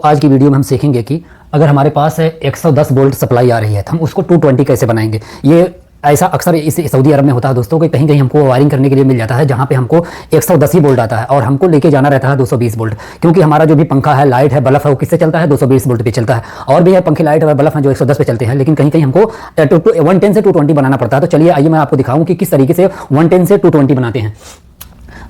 आज की वीडियो में हम सीखेंगे कि अगर हमारे पास 110 वोल्ट सप्लाई आ रही है तो हम उसको 220 कैसे बनाएंगे। ये ऐसा अक्सर इस सऊदी अरब में होता है दोस्तों कि कहीं कहीं हमको वायरिंग करने के लिए मिल जाता है जहाँ पे हमको 110 ही वोल्ट आता है और हमको लेके जाना रहता है 220 वोल्ट, क्योंकि हमारा जो भी पंखा है, लाइट है, बल्ब है, वो किससे चलता है 220 वोल्ट पे चलता है। और भी है पंखे, लाइट है, बल्ब है जो 110 पे चलते हैं, लेकिन कहीं कहीं हमको 110 से 220 बनाना पड़ता है। तो चलिए आइए मैं आपको दिखाऊँ कि किस तरीके से 110 से 220 बनाते हैं।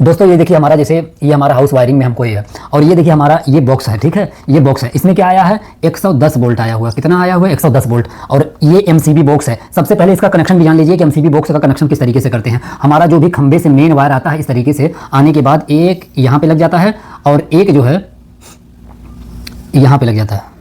दोस्तों ये देखिए हमारा, जैसे ये हमारा हाउस वायरिंग में हमको ये है, और ये देखिए हमारा ये बॉक्स है, ठीक है, ये बॉक्स है, इसमें क्या आया है 110 वोल्ट आया हुआ है। कितना आया हुआ है 110 वोल्ट। और ये एमसीबी बॉक्स है। सबसे पहले इसका कनेक्शन भी जान लीजिए कि एमसीबी बॉक्स का कनेक्शन किस तरीके से करते हैं। हमारा जो भी खंबे से मेन वायर आता है इस तरीके से आने के बाद एक यहाँ पे लग जाता है और एक जो है यहाँ पे लग जाता है,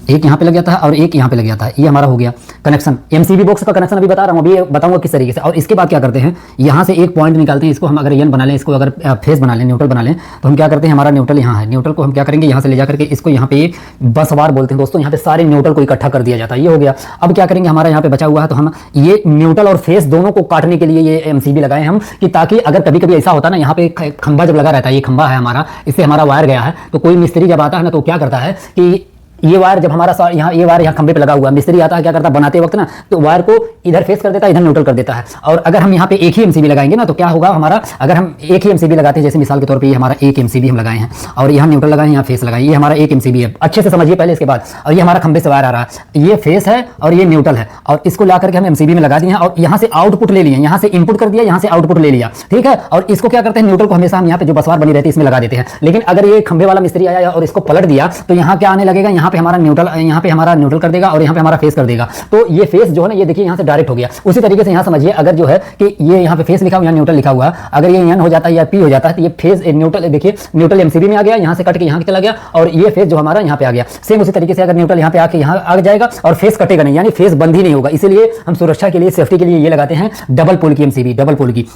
एक यहाँ पे लग जाता है और एक यहाँ पे लग जाता है। ये हमारा हो गया कनेक्शन। एमसीबी बॉक्स का कनेक्शन अभी बता रहा हूँ, अभी बताऊंगा किस तरीके से। और इसके बाद क्या करते हैं, यहाँ से एक पॉइंट निकालते हैं, इसको हम अगर एन बना लें, इसको अगर फेस बना लें, न्यूट्रल बना लें, तो हम क्या करते हैं, हमारा न्यूट्रल यहाँ है, न्यूट्रल को हम क्या करेंगे यहाँ से ले जाकर के इसको यहाँ पे बस बार बोलते हैं दोस्तों, यहाँ पे सारे न्यूट्रल को इकट्ठा कर दिया जाता है। ये हो गया। अब क्या करेंगे, हमारा यहाँ पे बचा हुआ है, तो हम ये न्यूट्रल और फेस दोनों को काटने के लिए ये एमसीबी लगाए हम, कि ताकि अगर कभी कभी ऐसा होता है ना, यहाँ पे खंबा जब लगा रहता है, ये खंबा है हमारा, इससे हमारा वायर गया है, तो कोई मिस्त्री जब आता है ना तो क्या करता है कि ये वायर जब हमारा यहाँ ये वायर यहाँ खंबे पे लगा हुआ है, मिस्त्री आता है क्या करता है बनाते वक्त ना, तो वायर को इधर फेस कर देता है, इधर न्यूट्रल कर देता है। और अगर हम यहाँ पे एक ही एमसीबी लगाएंगे ना तो क्या होगा हमारा, अगर हम एक ही एमसीबी लगाते हैं, जैसे मिसाल के तौर पे ये हमारा एक एमसीबी हम लगाए हैं और यहाँ न्यूट्रल लगाए हैं, यहाँ फेस लगाए, ये हमारा एक एमसीबी है, अच्छे से समझिए पहले इसके बाद। और ये हमारा खंबे से वायर आ रहा है, ये फेस है और ये न्यूट्रल है, और इसको ला करके हम एमसीबी में लगा दिए और यहाँ से आउटपुट ले लिया, यहाँ से इनपुट कर दिया, यहाँ से आउटपुट ले लिया, ठीक है। और इसको क्या करते हैं, न्यूट्रल को हमेशा हम यहाँ पे जो बसवार बनी रहती है इसमें लगा देते हैं। लेकिन अगर ये खंबे वाला मिस्त्री आया और इसको पलट दिया तो यहाँ क्या आने लगेगा, यहाँ पे हमारा न्यूट्रल, यहाँ पे हमारा न्यूट्रल कर देगा और यहाँ पे हमारा फेस कर देगा। तो ये फेस जो है ना, ये देखिए यहाँ से डायरेक्ट हो गया। उसी तरीके से यहाँ समझिए, अगर जो है कि ये यहाँ पे फेस लिखा हुआ, यहाँ न्यूट्रल लिखा हुआ, अगर ये एन हो जाता है या पी हो जाता है तो ये फेस न्यूट्रल, देखिए न्यूट्रल एमसीबी में आ गया, यहाँ से कट के यहाँ चला गया और ये फेस जो हमारा यहाँ पे आ गया। सेम उसी तरीके से अगर न्यूट्रल यहाँ पे आके यहाँ आ जाएगा और फेस कटेगा नहीं, यानी फेस बंद ही नहीं होगा। इसीलिए हम सुरक्षा के लिए, सेफ्टी के लिए ये लगाते हैं डबल पोल की एमसीबी, डबल पोल की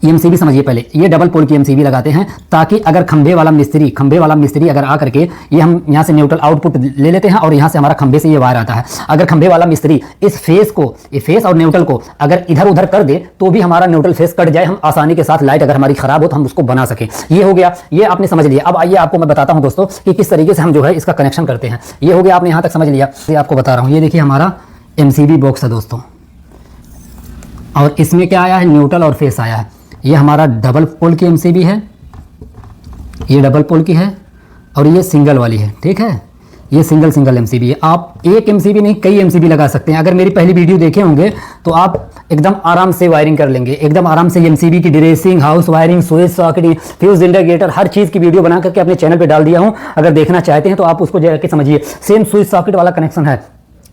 एमसीबी समझिए पहले, ये डबल पोल की एमसीबी लगाते हैं ताकि अगर खंबे वाला मिस्त्री अगर आ करके ये हम यहाँ से न्यूट्रल आउटपुट ले लेते हैं और यहाँ से हमारा खंबे से ये वायर आता है। अगर खंबे वाला मिस्त्री इस फेस को, ये फेस और न्यूट्रल को अगर इधर उधर कर दे तो भी हमारा न्यूट्रल फेस कट जाए, हम आसानी के साथ लाइट अगर हमारी खराब हो तो हम उसको बना सकें। ये हो गया, ये आपने समझ लिया। अब आइए आपको मैं बताता हूँ दोस्तों कि किस तरीके से हम जो है इसका कनेक्शन करते हैं। ये हो गया, आपने यहाँ तक समझ लिया, ये आपको बता रहा हूँ। ये देखिए हमारा एमसीबी बॉक्स है दोस्तों, और इसमें क्या आया है, न्यूट्रल और फेस आया है। ये हमारा डबल पोल की एमसीबी है, ये डबल पोल की है और ये सिंगल वाली है, ठीक है, ये सिंगल एमसीबी है। आप एक एमसीबी नहीं कई एमसीबी लगा सकते हैं। अगर मेरी पहली वीडियो देखे होंगे तो आप एकदम आराम से वायरिंग कर लेंगे, एकदम आराम से। एमसीबी की dressing, house wiring, switch socket, fuse indicator, हर चीज़ की वीडियो बना करके अपने चैनल पे डाल दिया हूँ। अगर देखना चाहते हैं तो आप उसको जाके समझिए। सेम स्विच सॉकेट वाला कनेक्शन है।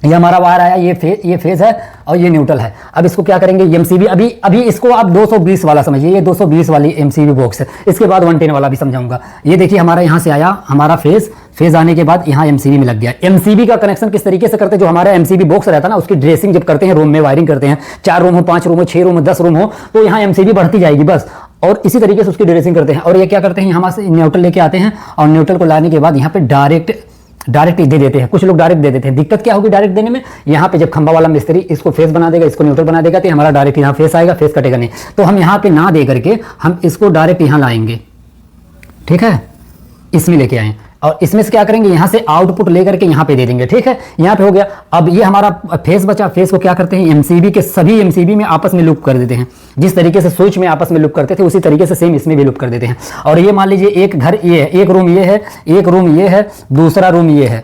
ये हमारा वायर आया, ये फेज है और ये न्यूट्रल है। अब इसको क्या करेंगे, एमसीबी अभी इसको आप 220 वाला समझिए, ये 220 वाली एमसीबी बॉक्स है। इसके बाद 110 वाला भी समझाऊंगा। ये देखिए हमारा यहाँ से आया हमारा फेज आने के बाद यहाँ एमसीबी में लग गया। एमसीबी का कनेक्शन किस तरीके से करते हैं, जो हमारा एमसीबी बॉक्स रहता है ना, उसकी ड्रेसिंग जब करते हैं, रूम में वायरिंग करते हैं, 4 रूम हो, 5 रूम हो, 6 रूम हो, 10 रूम हो, तो यहाँ एमसीबी बढ़ती जाएगी बस। और इसी तरीके से उसकी ड्रेसिंग करते हैं। और ये क्या करते हैं, यहाँ से न्यूट्रल लेके आते हैं और न्यूट्रल को लाने के बाद यहाँ पे डायरेक्ट दे देते हैं। कुछ लोग डायरेक्ट दे देते हैं। दिक्कत क्या होगी डायरेक्ट देने में, यहाँ पे जब खंबा वाला मिस्त्री इसको फेस बना देगा, इसको न्यूट्रल बना देगा, तो हमारा डायरेक्ट यहाँ फेस आएगा, फेस कटेगा नहीं। तो हम यहाँ पे ना दे करके हम इसको डायरेक्ट यहाँ लाएंगे, ठीक है, इसमें लेके आए और इसमें से क्या करेंगे, यहाँ से आउटपुट लेकर के यहाँ पे दे देंगे, ठीक है। यहाँ पे हो गया। अब ये हमारा फेस बचा। फेस को क्या करते हैं, एमसीबी के सभी एमसीबी में आपस में लूप कर देते हैं। जिस तरीके से स्विच में आपस में लूप करते थे उसी तरीके से सेम इसमें भी लूप कर देते हैं। और ये मान लीजिए एक घर ये है, एक रूम ये है, एक रूम ये है, दूसरा रूम ये है,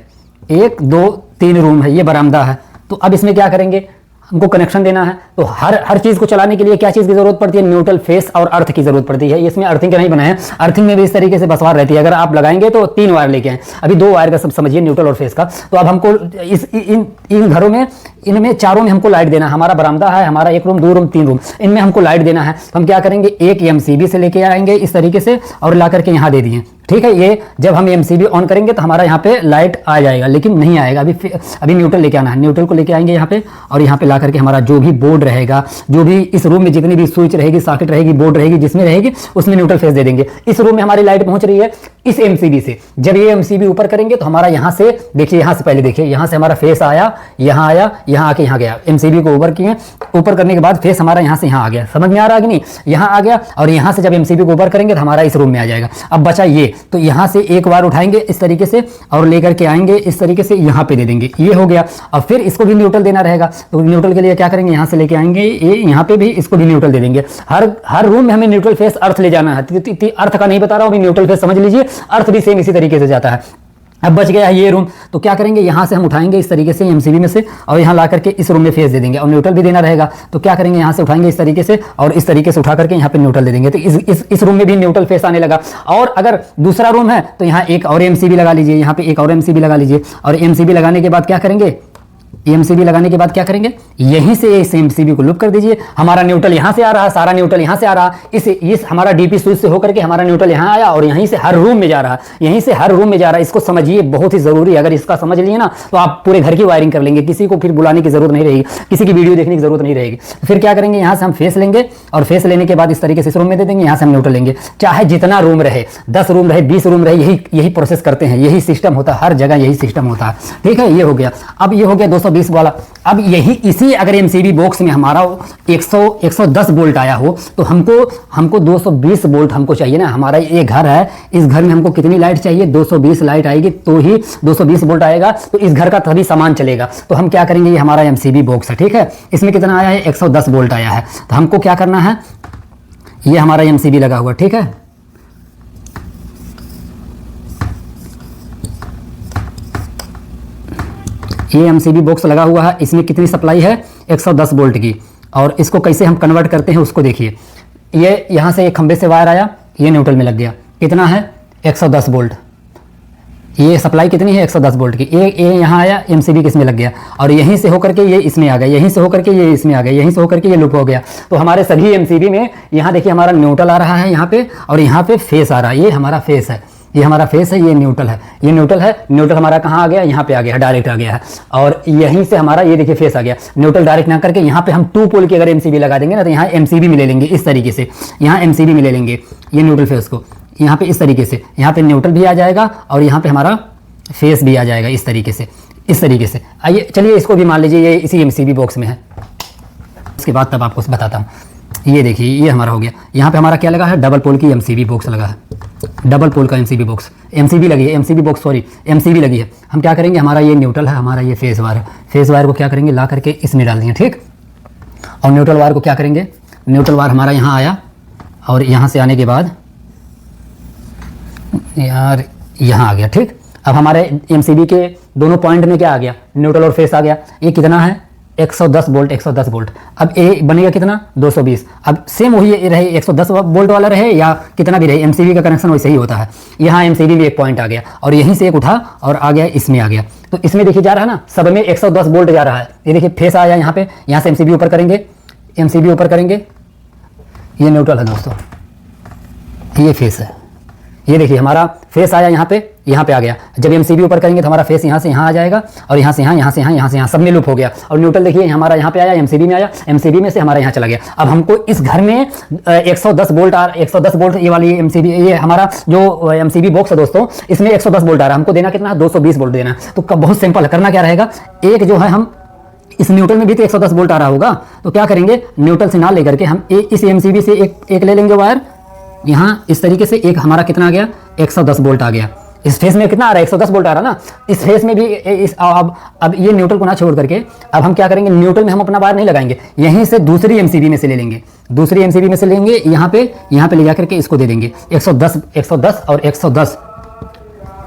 1 2 3 रूम है, ये बरामदा है। तो अब इसमें क्या करेंगे, हमको कनेक्शन देना है। तो हर चीज़ को चलाने के लिए क्या चीज़ की जरूरत पड़ती है, न्यूट्रल, फेस और अर्थ की जरूरत पड़ती है। इसमें अर्थिंग का नहीं बना है, अर्थिंग में भी इस तरीके से बसवार रहती है। अगर आप लगाएंगे तो 3 वायर लेके आए, अभी 2 वायर का सब समझिए, न्यूट्रल और फेस का। तो अब हमको इन घरों में, इनमें चारों में हमको लाइट देना है। हमारा बरामदा है, हमारा 1 रूम, 2 रूम, 3 रूम, इनमें हमको लाइट देना है। तो हम क्या करेंगे, एक एमसीबी से लेके आएंगे इस तरीके से और ला करके यहाँ दे दिए, ठीक है। ये जब हम एमसीबी ऑन करेंगे तो हमारा यहाँ पे लाइट आ जाएगा, लेकिन नहीं आएगा। अभी न्यूट्रल लेके आना है, न्यूट्रल को लेके आएंगे यहाँ पे और यहाँ पे ला करके हमारा जो भी बोर्ड रहेगा, जो भी इस रूम में जितनी भी स्विच रहेगी, सॉकेट रहेगी, बोर्ड रहेगी, जिसमें रहेगी उसमें न्यूट्रल फेस दे देंगे। इस रूम में हमारी लाइट पहुंच रही है, इस एमसीबी से। जब ये एमसीबी ऊपर करेंगे तो हमारा यहां से देखिए, यहां से पहले देखिए, यहां से हमारा फेस आया, यहां आया, यहां आके यहां गया। एमसीबी को ऊपर किए, ऊपर करने के बाद फेस हमारा यहां से यहां आ गया। समझ में आ रहा है कि नहीं? यहां आ गया और यहां से जब एमसीबी को ऊपर करेंगे तो हमारा इस रूम में आ जाएगा। अब बचा ये, तो यहां से एक बार उठाएंगे इस तरीके से और लेकर के आएंगे इस तरीके से, यहां पे दे देंगे, ये हो गया। अब फिर इसको भी न्यूट्रल देना रहेगा, तो न्यूट्रल के लिए क्या करेंगे, यहां से लेके आएंगे, ये यहां पे भी इसको भी न्यूट्रल दे देंगे। हर रूम में हमें न्यूट्रल फेस अर्थ ले जाना है। अर्थ का नहीं बता रहा हूं, अभी न्यूट्रल फेस समझ लीजिए, अर्थ भी सेम इसी तरीके से जाता है। अब बच गया है ये रूम, तो क्या करेंगे, यहां से हम उठाएंगे इस तरीके से एमसीबी में से और यहां ला करके इस रूम में फेस दे देंगे और न्यूट्रल भी देना रहेगा। तो क्या करेंगे, यहां से उठाएंगे इस तरीके से और इस तरीके से उठा करके यहां पे न्यूट्रल दे देंगे। तो इस रूम में भी न्यूट्रल फेस आने लगा। और अगर दूसरा रूम है तो यहां एक और एमसीबी लगा लीजिए, यहां पे एक और एमसीबी लगा लीजिए और एमसीबी लगाने के बाद क्या करेंगे, एमसीबी लगाने के बाद क्या करेंगे, यहीं से इस एमसीबी को लूप कर दीजिए। हमारा न्यूट्रल यहां से आ रहा है, सारा न्यूट्रल यहां से आ रहा है, इस हमारा डीपी स्विच से होकर के हमारा न्यूट्रल यहां आया और यहीं से हर रूम में जा रहा है, यहीं से हर रूम में जा रहा है। इसको समझिए, बहुत ही जरूरी है। अगर इसका समझ लिए ना तो आप पूरे घर की वायरिंग कर लेंगे, किसी को फिर बुलाने की जरूरत नहीं रहेगी, किसी की वीडियो देखने की जरूरत नहीं रहेगी। फिर क्या करेंगे, यहां से हम फेस लेंगे और फेस लेने के बाद इस तरीके से इस रूम में दे देंगे, यहां से हम न्यूट्रल लेंगे। चाहे जितना रूम रहे, 10 रूम रहे, 20 रूम रहे, यही प्रोसेस करते हैं, यही सिस्टम होता है, हर जगह यही सिस्टम होता है। ठीक है, ये हो गया। अब ये हो गया 220 वाला। अब यही इसी अगर एमसीबी बॉक्स में हमारा 110 वोल्ट आया हो तो हमको 220 वोल्ट हमको चाहिए ना। हमारा ये घर है, इस घर में हमको कितनी लाइट चाहिए, 220 लाइट आएगी तो ही 220 वोल्ट आएगा, तो इस घर का तभी सामान चलेगा। तो हम क्या करेंगे, ये हमारा एमसीबी बॉक्स है, ठीक है, इसमें कितना आया है, 110 वोल्ट आया है। तो हमको क्या करना है, ये हमारा एमसीबी लगा हुआ, ठीक है, ये एमसीबी बॉक्स लगा हुआ है। इसमें कितनी सप्लाई है, 110 वोल्ट की। और इसको कैसे हम कन्वर्ट करते हैं उसको देखिए। ये यहाँ से एक खंबे से वायर आया, ये न्यूट्रल में लग गया, कितना है, 110 वोल्ट। ये सप्लाई कितनी है, 110 वोल्ट की। ये यहाँ आया, एमसीबी किसमें लग गया और यहीं से होकर के ये इसमें आ गया, यहीं से होकर के ये इसमें आ गया, यहीं से होकर के ये लूप हो गया। तो हमारे सभी एमसीबी में यहाँ देखिए हमारा न्यूट्रल आ रहा है यहाँ पे और यहाँ पे फेस आ रहा है। ये हमारा फेस है, ये हमारा फेस है, ये न्यूट्रल है, ये न्यूट्रल है। न्यूट्रल हमारा कहाँ आ गया, यहाँ पे आ गया, डायरेक्ट आ गया है। और यहीं से हमारा ये देखिए फेस आ गया। न्यूट्रल डायरेक्ट ना करके यहाँ पे हम 2 पोल की अगर एमसीबी लगा देंगे ना तो यहाँ एमसीबी में ले लेंगे इस तरीके से, यहाँ एमसीबी में ले लेंगे ये न्यूट्रल फेस को, यहाँ पे इस तरीके से, यहाँ पे न्यूट्रल भी आ जाएगा और यहाँ पे हमारा फेस भी आ जाएगा इस तरीके से, इस तरीके से। आइए चलिए इसको भी मान लीजिए ये इसी एमसीबी बॉक्स में है। उसके बाद तब आपको बताता हूँ। ये देखिए ये हमारा हो गया। यहाँ पे हमारा क्या लगा है, डबल पोल की एमसीबी बॉक्स लगा है, डबल पोल का एमसीबी बॉक्स, एमसीबी लगी है, एमसीबी बॉक्स सॉरी एमसीबी लगी है। हम क्या करेंगे, हमारा ये न्यूट्रल है, हमारा ये फेस वायर है, फेस वायर को क्या करेंगे, ला करके इसमें डाल देंगे, ठीक। और न्यूट्रल वायर को क्या करेंगे, न्यूट्रल वायर हमारा यहाँ आया और यहाँ से आने के बाद यार यहाँ आ गया, ठीक। अब हमारे एमसीबी के दोनों पॉइंट में क्या आ गया, न्यूट्रल और फेस आ गया। ये कितना है, 110 वोल्ट, 110 वोल्ट। अब ए बनेगा कितना, 220। अब सेम वही रहे, 110 वोल्ट वाला रहे या कितना भी रहे, एमसीबी का कनेक्शन वैसे ही होता है। यहाँ एमसीबी में एक पॉइंट आ गया और यहीं से एक उठा और आ गया, इसमें आ गया। तो इसमें देखिए जा रहा है ना, सब में 110 वोल्ट जा रहा है। ये देखिए फेस आया यहाँ पे, यहाँ से एमसीबी ऊपर करेंगे, एमसीबी ऊपर करेंगे, ये न्यूट्रल है दोस्तों, ये फेस है। ये देखिए हमारा फेस आया यहाँ पे आ गया। जब एमसीबी ऊपर करेंगे तो हमारा फेस यहाँ से यहाँ आ जाएगा और यहाँ से यहाँ, यहाँ से यहाँ, यहाँ से यहाँ, सब में लूप हो गया। और न्यूट्रल देखिए हमारा यहाँ पे आया, एमसीबी में आया, एमसीबी में से हमारा यहाँ चला गया। अब हमको इस घर में 110 वोल्ट 110 वोल्ट ये वाली एमसीबी, ये हमारा जो एमसीबी बॉक्स है दोस्तों, इसमें 110 वोल्ट आ रहा है। हमको देना कितना है, 220 वोल्ट देना है। तो बहुत सिंपल है, करना क्या रहेगा, एक जो है हम इस न्यूट्रल में भी तो 110 वोल्ट आ रहा होगा, तो क्या करेंगे, न्यूट्रल से ना लेकर के हम इस एमसीबी से एक ले लेंगे वायर, यहाँ इस तरीके से एक हमारा कितना आ गया, 110 वोल्ट आ गया। इस फेस में कितना आ रहा है, 110 वोल्ट आ रहा है ना, इस फेस में भी अब ये न्यूट्रल को ना छोड़ करके अब हम क्या करेंगे, न्यूट्रल में हम अपना वायर नहीं लगाएंगे, यहीं से दूसरी एमसीबी में से ले लेंगे, दूसरी एमसीबी में से लेंगे, यहाँ पे ले जा करके इसको दे देंगे 110 और 110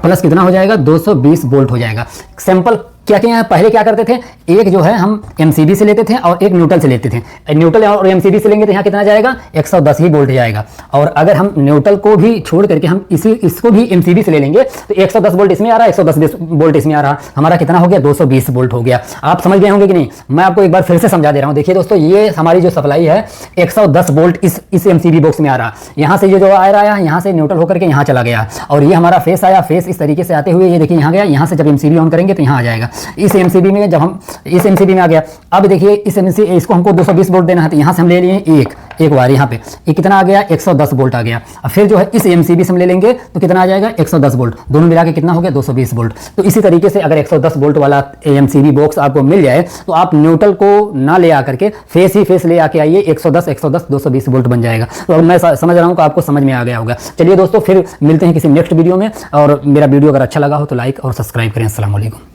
प्लस कितना हो जाएगा, 220 वोल्ट हो जाएगा। सिंपल क्या क्या पहले क्या करते थे, एक जो है हम एमसीबी से लेते थे और एक न्यूट्रल से लेते थे। न्यूट्रल और एमसीबी से लेंगे तो यहाँ कितना जाएगा, 110 ही वोल्ट जाएगा। और अगर हम न्यूट्रल को भी छोड़ करके हम इसको भी एमसीबी से ले लेंगे तो 110 वोल्ट इसमें आ रहा है, 110 वोल्ट इसमें आ रहा है, हमारा कितना हो गया, 220 वोल्ट हो गया। आप समझ गए होंगे कि नहीं, मैं आपको एक बार फिर से समझा दे रहा हूँ। देखिए दोस्तों, ये हमारी जो सप्लाई है 110 वोल्ट इस एमसीबी बॉक्स में आ रहा है। यहाँ से ये जो वायर आया, यहाँ से न्यूट्रल होकर के यहाँ चला गया और ये हमारा फेस आया, फेस इस तरीके से आते हुए ये देखिए यहाँ गया, यहाँ से जब एमसीबी ऑन करेंगे तो यहाँ आ जाएगा। इस एमसीबी में जब हम इस एमसीबी में आ गया, अब देखिए इस एमसीबी इसको हमको 220 वोल्ट देना है, तो यहाँ से हम ले लिए एक वायर यहाँ पे, ये कितना आ गया 110 वोल्ट आ गया। अब फिर जो है इस एमसीबी से हम ले लेंगे तो कितना आ जाएगा 110 वोल्ट, दोनों मिला के कितना हो गया 220 वोल्ट। तो इसी तरीके से अगर 110 वोल्ट वाला एमसीबी बॉक्स आपको मिल जाए तो आप न्यूट्रल को ना ले आकर के फेस ही फेस ले आके आइए, 110 110 220 वोल्ट बन जाएगा। तो अब मैं समझ रहा हूँ कि आपको समझ में आ गया होगा। चलिए दोस्तों, फिर मिलते हैं किसी नेक्स्ट वीडियो में, और मेरा वीडियो अगर अच्छा लगा हो तो लाइक और सब्सक्राइब करें। अस्सलाम वालेकुम।